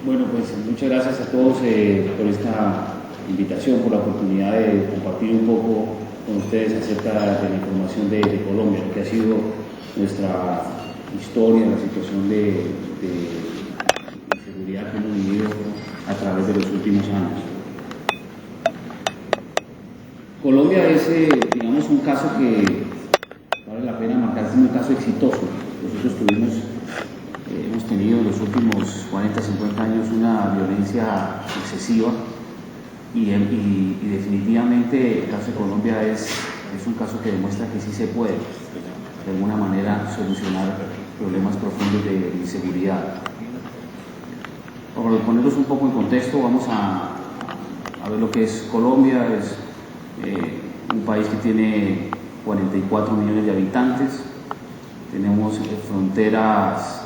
Bueno, pues muchas gracias a todos por esta invitación, por la oportunidad de compartir un poco con ustedes acerca de la información de Colombia, lo que ha sido nuestra historia, la situación de inseguridad que hemos vivido a través de los últimos años. Colombia es, digamos, un caso que vale la pena marcar, es un caso exitoso. Nosotros hemos tenido en los últimos 40, 50 años una violencia excesiva y definitivamente el caso de Colombia es un caso que demuestra que sí se puede de alguna manera solucionar problemas profundos de inseguridad. Para ponerlos un poco en contexto, vamos a ver lo que es Colombia. Es un país que tiene 44 millones de habitantes, tenemos fronteras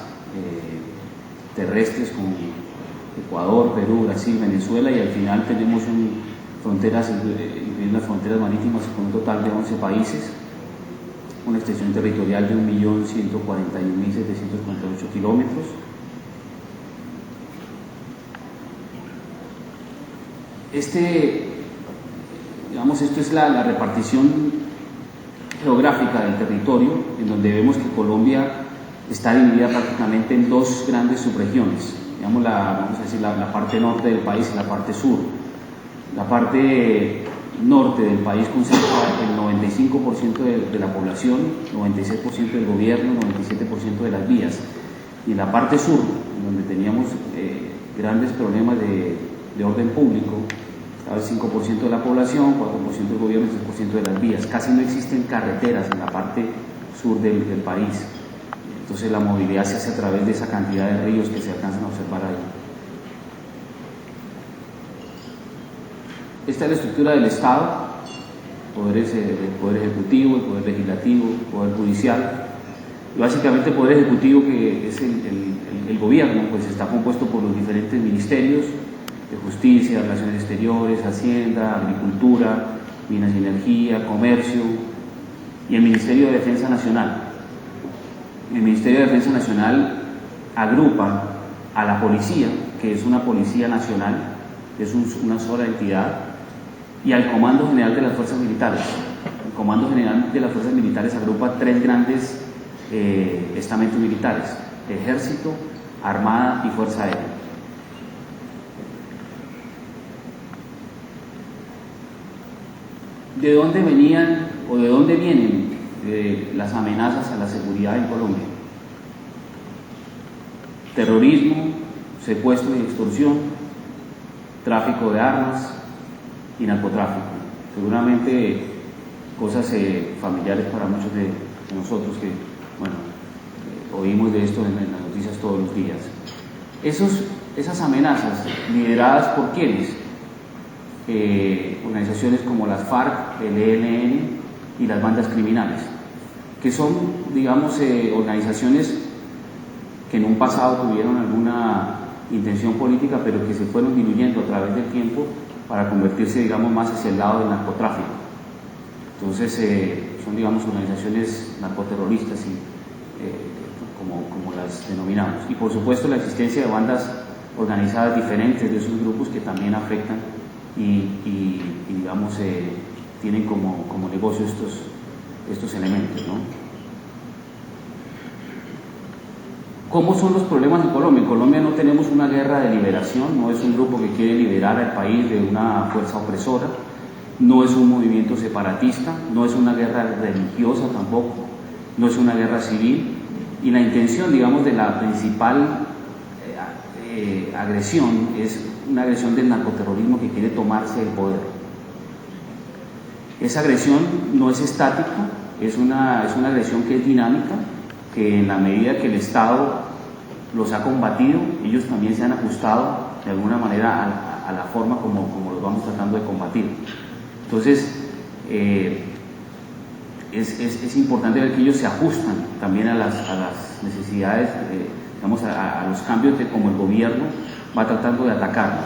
terrestres con Ecuador, Perú, Brasil, Venezuela, y al final tenemos fronteras marítimas con un total de 11 países, una extensión territorial de 1.141.748 kilómetros. Esto es la repartición geográfica del territorio, en donde vemos que Colombia está dividida prácticamente en dos grandes subregiones. Digamos vamos a decir la parte norte del país y la parte sur. La parte norte del país concentra el 95% de la población, 96% del gobierno, 97% de las vías. Y en la parte sur, donde teníamos grandes problemas de orden público, el 5% de la población, 4% del gobierno y 3% de las vías. Casi no existen carreteras en la parte sur del país. Entonces la movilidad se hace a través de esa cantidad de ríos que se alcanzan a observar ahí. Esta es la estructura del Estado: el poder ejecutivo, el poder legislativo, el poder judicial. Y básicamente el poder ejecutivo, que es el gobierno, pues está compuesto por los diferentes ministerios de Justicia, Relaciones Exteriores, Hacienda, Agricultura, Minas y Energía, Comercio, y el Ministerio de Defensa Nacional. El Ministerio de Defensa Nacional agrupa a la policía, que es una policía nacional, es una sola entidad, y al Comando General de las Fuerzas Militares. El Comando General de las Fuerzas Militares agrupa tres grandes estamentos militares: Ejército, Armada y Fuerza Aérea. ¿De dónde venían o de dónde vienen las amenazas a la seguridad en Colombia? Terrorismo, secuestro y extorsión, tráfico de armas y narcotráfico. Seguramente cosas familiares para muchos de nosotros que, oímos de esto en las noticias todos los días. Esas amenazas, lideradas por ¿quiénes? Organizaciones como las FARC, el ELN y las bandas criminales, que son, digamos, organizaciones que en un pasado tuvieron alguna intención política, pero que se fueron diluyendo a través del tiempo para convertirse, digamos, más hacia el lado del narcotráfico. Entonces son, digamos, organizaciones narcoterroristas, como las denominamos. Y por supuesto la existencia de bandas organizadas diferentes de esos grupos que también afectan y digamos, tienen como negocio estos elementos, ¿no? ¿Cómo son los problemas en Colombia? En Colombia no tenemos una guerra de liberación, no es un grupo que quiere liberar al país de una fuerza opresora, no es un movimiento separatista, no es una guerra religiosa tampoco, no es una guerra civil, y la intención, digamos, de la principal agresión es una agresión del narcoterrorismo que quiere tomarse el poder. Esa agresión no es estática, es una agresión que es dinámica, que en la medida que el Estado los ha combatido, ellos también se han ajustado de alguna manera a la forma como los vamos tratando de combatir. Entonces, es importante ver que ellos se ajustan también a las necesidades, digamos, a los cambios de cómo el gobierno va tratando de atacarnos.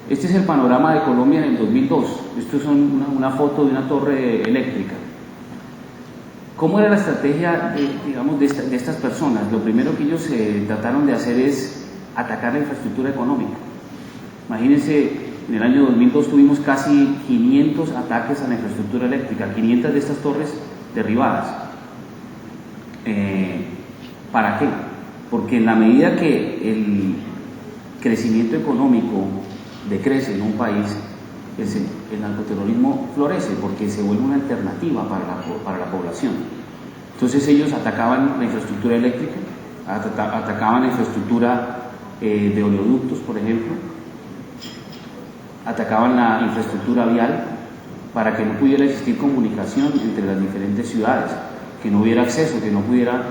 Este es el panorama de Colombia en el 2002. Esto es una foto de una torre eléctrica. ¿Cómo era la estrategia digamos, de estas personas? Lo primero que ellos trataron de hacer es atacar la infraestructura económica. Imagínense, en el año 2002 tuvimos casi 500 ataques a la infraestructura eléctrica, 500 de estas torres derribadas. ¿Para qué? Porque en la medida que el crecimiento económico decrece en un país, el narcoterrorismo florece porque se vuelve una alternativa para la población. Entonces ellos atacaban la infraestructura eléctrica, atacaban la infraestructura de oleoductos, por ejemplo, atacaban la infraestructura vial para que no pudiera existir comunicación entre las diferentes ciudades, que no hubiera acceso, que no pudiéramos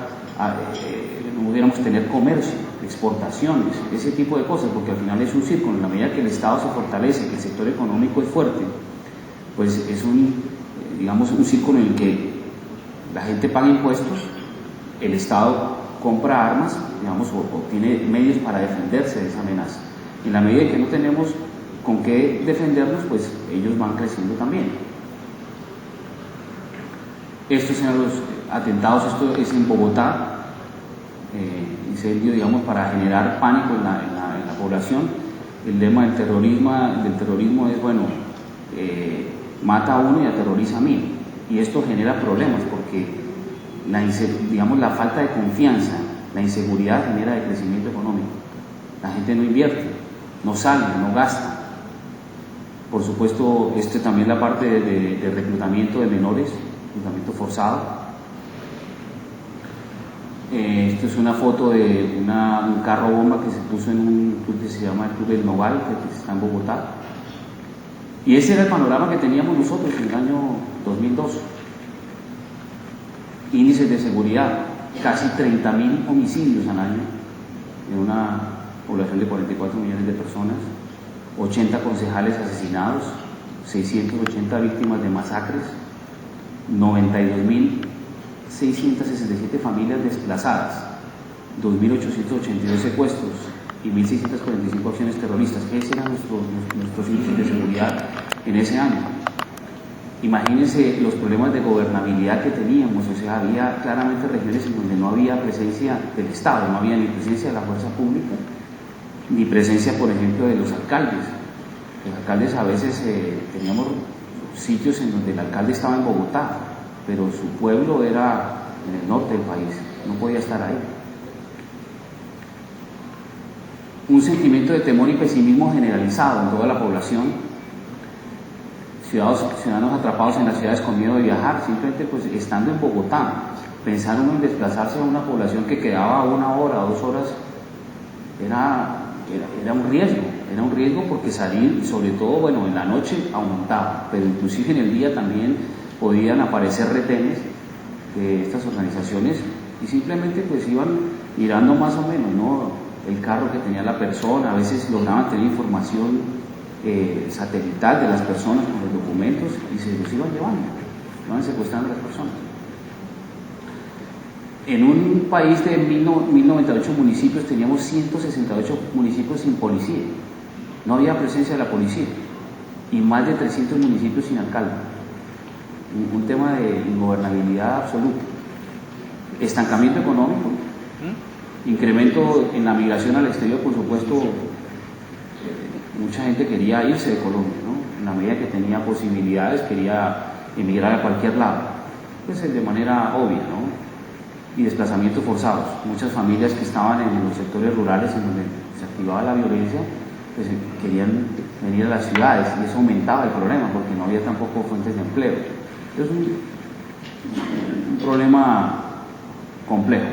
tener comercio, exportaciones, ese tipo de cosas, porque al final es un círculo. En la medida que el Estado se fortalece, que el sector económico es fuerte, pues es un círculo en el que la gente paga impuestos, el Estado compra armas, o tiene medios para defenderse de esa amenaza. En la medida que no tenemos con qué defendernos, pues ellos van creciendo también. Estos eran los atentados, esto es en Bogotá, incendio, para generar pánico en la población. El lema del terrorismo es, mata a uno y aterroriza a mí. Y esto genera problemas porque la falta de confianza, la inseguridad genera decrecimiento económico. La gente no invierte, no sale, no gasta. Por supuesto, también la parte de reclutamiento de menores, reclutamiento forzado. Esto es una foto de un carro bomba que se puso en un club que se llama el Club del Nogal, que está en Bogotá. Y ese era el panorama que teníamos nosotros en el año 2002. Índices de seguridad, casi 30.000 homicidios al año, en una población de 44 millones de personas, 80 concejales asesinados, 680 víctimas de masacres, 92.667 familias desplazadas, 2.882 secuestros y 1.645 acciones terroristas. Esos eran nuestros índices de seguridad en ese año. Imagínense los problemas de gobernabilidad que teníamos, había claramente regiones en donde no había presencia del Estado, no había ni presencia de la fuerza pública, ni presencia, por ejemplo, de los alcaldes. Los alcaldes a veces teníamos sitios en donde el alcalde estaba en Bogotá, pero su pueblo era en el norte del país, no podía estar ahí. Un sentimiento de temor y pesimismo generalizado en toda la población. Ciudadanos atrapados en las ciudades con miedo de viajar, simplemente pues estando en Bogotá, pensar uno en desplazarse a una población que quedaba 1 hora o 2 horas, era un riesgo porque salir, sobre todo, en la noche aumentaba, pero inclusive en el día también podían aparecer retenes de estas organizaciones y simplemente pues iban mirando más o menos, ¿no?, el carro que tenía la persona. A veces lograban tener información satelital de las personas con los documentos y se los iban llevando, iban secuestrando a las personas. En un país de 1098 municipios teníamos 168 municipios sin policía, no había presencia de la policía, y más de 300 municipios sin alcalde. Un tema de ingobernabilidad absoluta. Estancamiento económico, incremento en la migración al exterior. Por supuesto, mucha gente quería irse de Colombia, ¿no? En la medida que tenía posibilidades quería emigrar a cualquier lado, pues de manera obvia, ¿no? Y desplazamientos forzados. Muchas familias que estaban en los sectores rurales en donde se activaba la violencia, pues querían venir a las ciudades, y eso aumentaba el problema porque no había tampoco fuentes de empleo. Es un problema complejo.